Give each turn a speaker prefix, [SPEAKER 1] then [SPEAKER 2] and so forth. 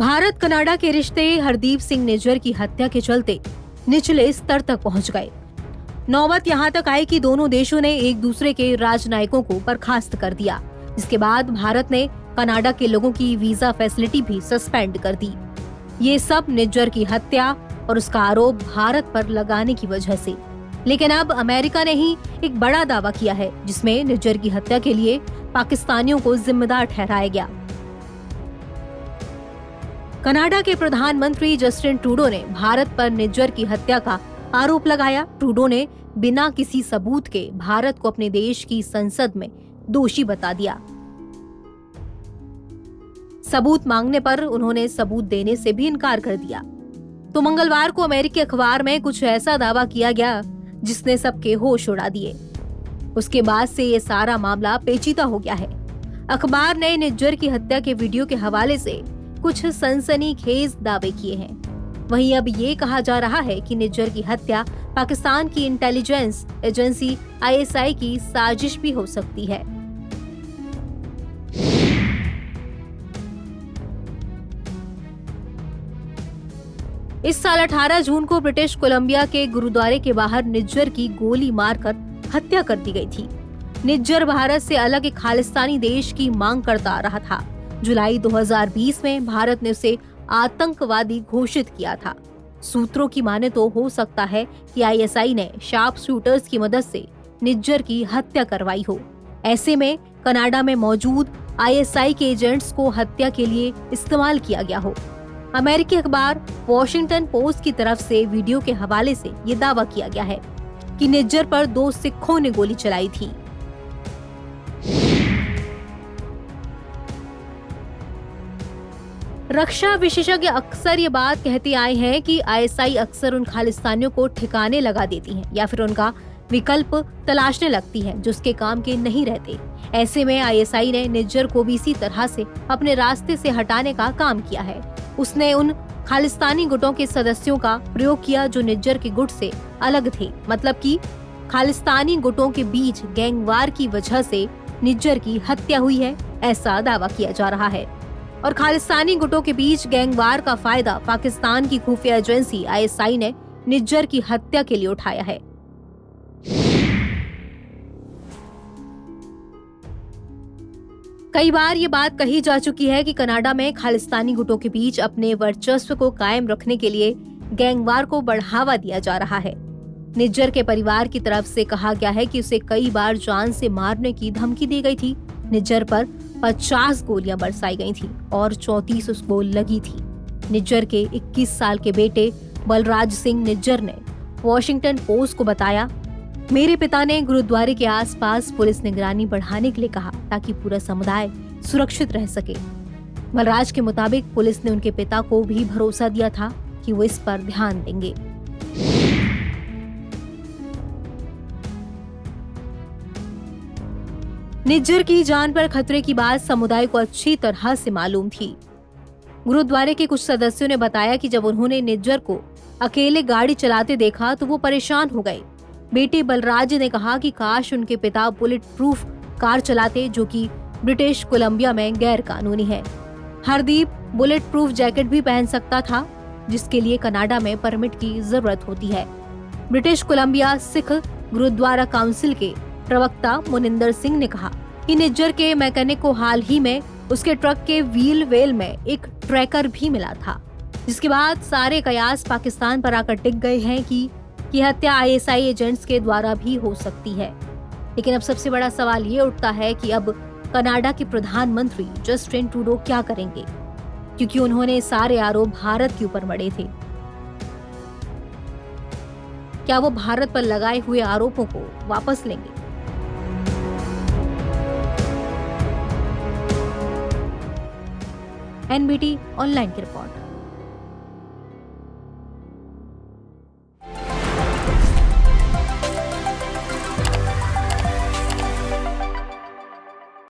[SPEAKER 1] Bharat Canada के रिश्ते हरदीप सिंह निज्जर की हत्या के चलते निचले स्तर तक पहुंच गए। नौबत यहां तक आई कि दोनों देशों ने एक दूसरे के राजनयिकों को बर्खास्त कर दिया। इसके बाद भारत ने कनाडा के लोगों की वीजा फैसिलिटी भी सस्पेंड कर दी। ये सब निज्जर की हत्या और उसका आरोप भारत पर लगाने की वजह से। लेकिन अब अमेरिका ने ही एक बड़ा दावा किया है, जिसमें निज्जर की हत्या के लिए पाकिस्तानियों को जिम्मेदार ठहराया गया। कनाडा के प्रधानमंत्री जस्टिन ट्रूडो ने भारत पर निज्जर की हत्या का आरोप लगाया। ट्रूडो ने बिना किसी सबूत के भारत को अपने देश की संसद में दोषी बता दिया। सबूत मांगने पर उन्होंने सबूत देने से भी इनकार कर दिया। तो मंगलवार को अमेरिकी अखबार में कुछ ऐसा दावा किया गया जिसने सबके होश उड़ा दिए। उसके बाद से ये सारा मामला पेचीदा हो गया है। अखबार ने निज्जर की हत्या के वीडियो के हवाले से कुछ सनसनीखेज दावे किए हैं। वहीं अब ये कहा जा रहा है कि निज्जर की हत्या पाकिस्तान की इंटेलिजेंस एजेंसी ISI की साजिश भी हो सकती है। इस साल 18 जून को ब्रिटिश कोलंबिया के गुरुद्वारे के बाहर निज्जर की गोली मारकर हत्या कर दी गई थी। निज्जर भारत से अलग एक खालिस्तानी देश की मांग करता रहा था। जुलाई 2020 में भारत ने उसे आतंकवादी घोषित किया था। सूत्रों की माने तो हो सकता है कि ISI ने शार्प शूटर्स की मदद से निज्जर की हत्या करवाई हो। ऐसे में कनाडा में मौजूद ISI के एजेंट्स को हत्या के लिए इस्तेमाल किया गया हो। अमेरिकी अखबार वॉशिंगटन पोस्ट की तरफ से वीडियो के हवाले से ये दावा किया गया है कि निज्जर पर 2 सिखों ने गोली चलाई थी। रक्षा विशेषज्ञ अक्सर ये बात कहते आए हैं कि ISI अक्सर उन खालिस्तानियों को ठिकाने लगा देती है या फिर उनका विकल्प तलाशने लगती है जो उसके काम के नहीं रहते। ऐसे में ISI ने निज्जर को भी इसी तरह से अपने रास्ते से हटाने का काम किया है। उसने उन खालिस्तानी गुटों के सदस्यों का प्रयोग किया जो निज्जर के गुट से अलग थे। मतलब कि खालिस्तानी गुटों के बीच गैंगवार की वजह से निज्जर की हत्या हुई है, ऐसा दावा किया जा रहा है। और खालिस्तानी गुटों के बीच गैंगवार का फायदा पाकिस्तान की खुफिया एजेंसी ISI ने निज्जर की हत्या के लिए उठाया है। कई बार ये बात कही जा चुकी है कि कनाडा में खालिस्तानी गुटों के बीच अपने वर्चस्व को कायम रखने के लिए गैंगवार को बढ़ावा दिया जा रहा है। निज्जर के परिवार की तरफ से कहा गया है कि उसे कई बार जान से मारने की धमकी दी गई थी। निज्जर पर 50 गोलियां बरसाई गई थी और 34 उसको लगी थी। निज्जर के 21 साल के बेटे बलराज सिंह निज्जर ने वॉशिंगटन पोस्ट को बताया, मेरे पिता ने गुरुद्वारे के आसपास पुलिस निगरानी बढ़ाने के लिए कहा ताकि पूरा समुदाय सुरक्षित रह सके। बलराज के मुताबिक पुलिस ने उनके पिता को भी भरोसा दिया था कि वो इस पर ध्यान देंगे। निज्जर की जान पर खतरे की बात समुदाय को अच्छी तरह से मालूम थी। गुरुद्वारे के कुछ सदस्यों ने बताया कि जब उन्होंने निज्जर को अकेले गाड़ी चलाते देखा तो वो परेशान हो गए। बेटे बलराज ने कहा कि काश उनके पिता बुलेट प्रूफ कार चलाते, जो कि ब्रिटिश कोलंबिया में गैर कानूनी है। हरदीप बुलेट प्रूफ जैकेट भी पहन सकता था, जिसके लिए कनाडा में परमिट की जरूरत होती है। British Columbia Sikh gurdwara Council के प्रवक्ता मुनिंदर सिंह ने कहा कि निज्जर के मैकेनिक को हाल ही में उसके ट्रक के व्हील वेल में एक ट्रैकर भी मिला था, जिसके बाद सारे कयास पाकिस्तान पर आकर टिक गए हैं कि हत्या ISI एजेंट्स के द्वारा भी हो सकती है। लेकिन अब सबसे बड़ा सवाल ये उठता है कि अब कनाडा के प्रधानमंत्री जस्टिन ट्रूडो क्या करेंगे, क्योंकि उन्होंने सारे आरोप भारत के ऊपर मढ़े थे। क्या वो भारत पर लगाए हुए आरोपों को वापस लेंगे? NBT ऑनलाइन की रिपोर्ट।